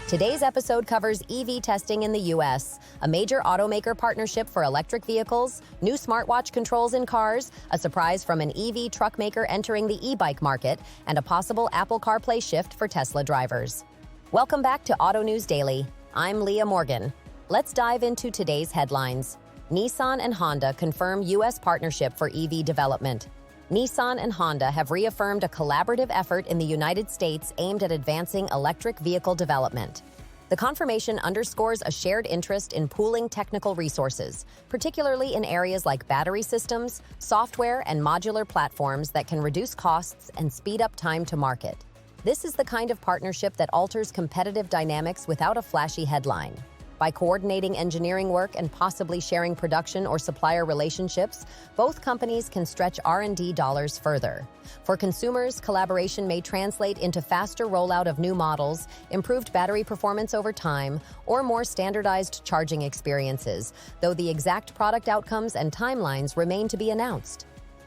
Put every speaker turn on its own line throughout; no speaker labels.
Today's episode covers EV testing in the U.S., a major automaker partnership for electric vehicles, new smartwatch controls in cars, a surprise from an EV truck maker entering the e-bike market, and a possible Apple CarPlay shift for Tesla drivers. Welcome back to Autonews Daily. I'm Leah Morgan. Let's dive into today's headlines. Nissan and Honda confirm U.S. partnership for EV development. Nissan and Honda have reaffirmed a collaborative effort in the United States aimed at advancing electric vehicle development. The confirmation underscores a shared interest in pooling technical resources, particularly in areas like battery systems, software, and modular platforms that can reduce costs and speed up time to market. This is the kind of partnership that alters competitive dynamics without a flashy headline. By coordinating engineering work and possibly sharing production or supplier relationships, both companies can stretch R&D dollars further. For consumers, collaboration may translate into faster rollout of new models, improved battery performance over time, or more standardized charging experiences, though the exact product outcomes and timelines remain to be announced.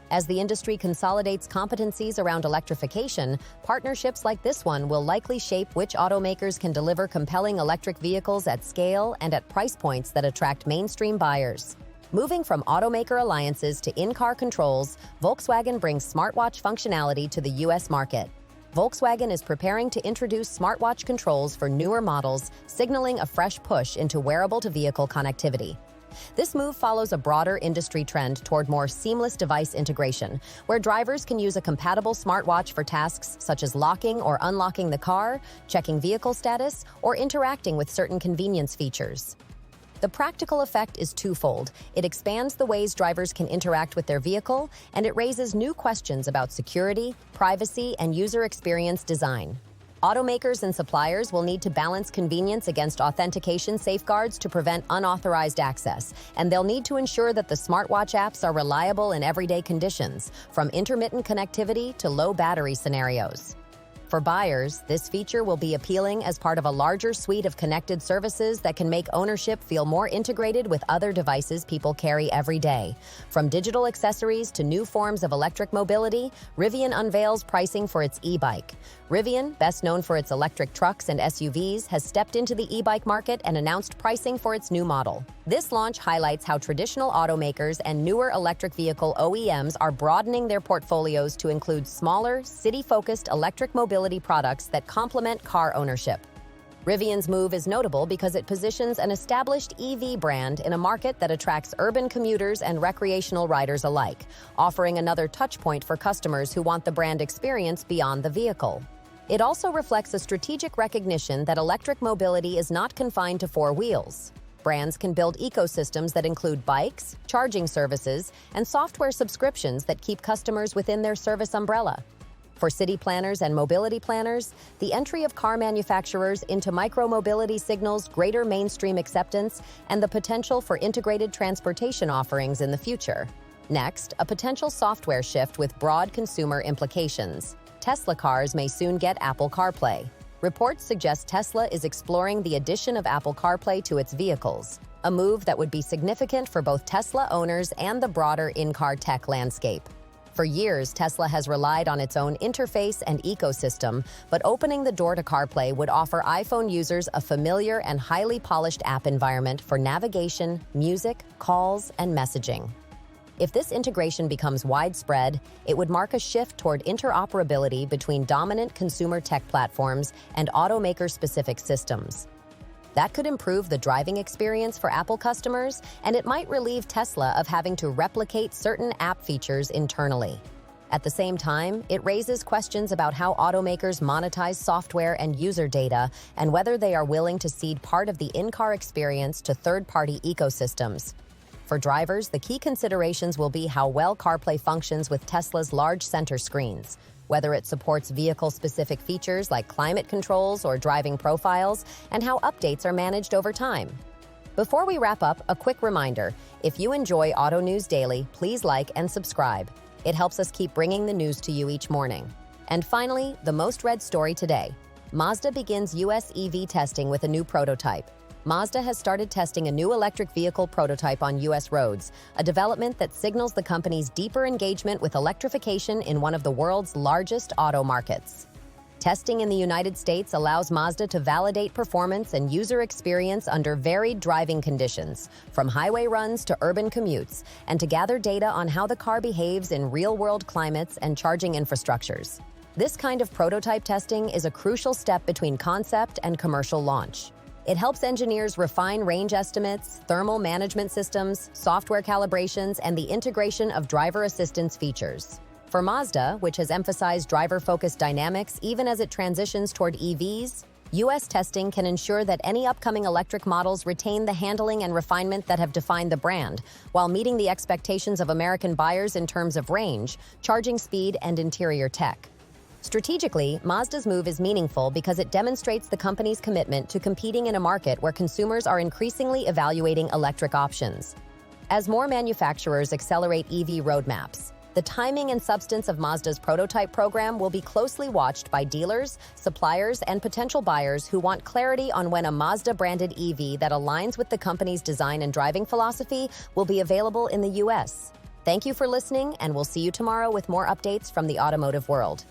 As the industry consolidates competencies around electrification, partnerships like this one will likely shape which automakers can deliver compelling electric vehicles at scale and at price points that attract mainstream buyers. Moving from automaker alliances to in-car controls, Volkswagen brings smartwatch functionality to the U.S. market. Volkswagen is preparing to introduce smartwatch controls for newer models, signaling a fresh push into wearable-to-vehicle connectivity. This move follows a broader industry trend toward more seamless device integration, where drivers can use a compatible smartwatch for tasks such as locking or unlocking the car, checking vehicle status, or interacting with certain convenience features. The practical effect is twofold. It expands the ways drivers can interact with their vehicle, and it raises new questions about security, privacy, and user experience design. Automakers and suppliers will need to balance convenience against authentication safeguards to prevent unauthorized access, and they'll need to ensure that the smartwatch apps are reliable in everyday conditions, from intermittent connectivity to low battery scenarios. For buyers, this feature will be appealing as part of a larger suite of connected services that can make ownership feel more integrated with other devices people carry every day. From digital accessories to new forms of electric mobility, Rivian unveils pricing for its e-bike. Rivian, best known for its electric trucks and SUVs, has stepped into the e-bike market and announced pricing for its new model. This launch highlights how traditional automakers and newer electric vehicle OEMs are broadening their portfolios to include smaller, city-focused electric mobility products that complement car ownership. Rivian's move is notable because it positions an established EV brand in a market that attracts urban commuters and recreational riders alike, offering another touchpoint for customers who want the brand experience beyond the vehicle. It also reflects a strategic recognition that electric mobility is not confined to four wheels. Brands can build ecosystems that include bikes, charging services, and software subscriptions that keep customers within their service umbrella. For city planners and mobility planners, the entry of car manufacturers into micro-mobility signals greater mainstream acceptance and the potential for integrated transportation offerings in the future. Next, a potential software shift with broad consumer implications. Tesla cars may soon get Apple CarPlay. Reports suggest Tesla is exploring the addition of Apple CarPlay to its vehicles, a move that would be significant for both Tesla owners and the broader in-car tech landscape. For years, Tesla has relied on its own interface and ecosystem, but opening the door to CarPlay would offer iPhone users a familiar and highly polished app environment for navigation, music, calls, and messaging. If this integration becomes widespread, it would mark a shift toward interoperability between dominant consumer tech platforms and automaker-specific systems. That could improve the driving experience for Apple customers, and it might relieve Tesla of having to replicate certain app features internally. At the same time, it raises questions about how automakers monetize software and user data and whether they are willing to cede part of the in-car experience to third-party ecosystems. For drivers, the key considerations will be how well CarPlay functions with Tesla's large center screens, whether it supports vehicle-specific features like climate controls or driving profiles, and how updates are managed over time. Before we wrap up, a quick reminder: if you enjoy Autonews Daily, please like and subscribe. It helps us keep bringing the news to you each morning. And finally, the most read story today. Mazda begins U.S. EV testing with a new prototype. Mazda has started testing a new electric vehicle prototype on U.S. roads, a development that signals the company's deeper engagement with electrification in one of the world's largest auto markets. Testing in the United States allows Mazda to validate performance and user experience under varied driving conditions, from highway runs to urban commutes, and to gather data on how the car behaves in real-world climates and charging infrastructures. This kind of prototype testing is a crucial step between concept and commercial launch. It helps engineers refine range estimates, thermal management systems, software calibrations, and the integration of driver assistance features. For Mazda, which has emphasized driver-focused dynamics even as it transitions toward EVs, U.S. testing can ensure that any upcoming electric models retain the handling and refinement that have defined the brand, while meeting the expectations of American buyers in terms of range, charging speed, and interior tech. Strategically, Mazda's move is meaningful because it demonstrates the company's commitment to competing in a market where consumers are increasingly evaluating electric options. As more manufacturers accelerate EV roadmaps, the timing and substance of Mazda's prototype program will be closely watched by dealers, suppliers, and potential buyers who want clarity on when a Mazda-branded EV that aligns with the company's design and driving philosophy will be available in the U.S. Thank you for listening, and we'll see you tomorrow with more updates from the automotive world.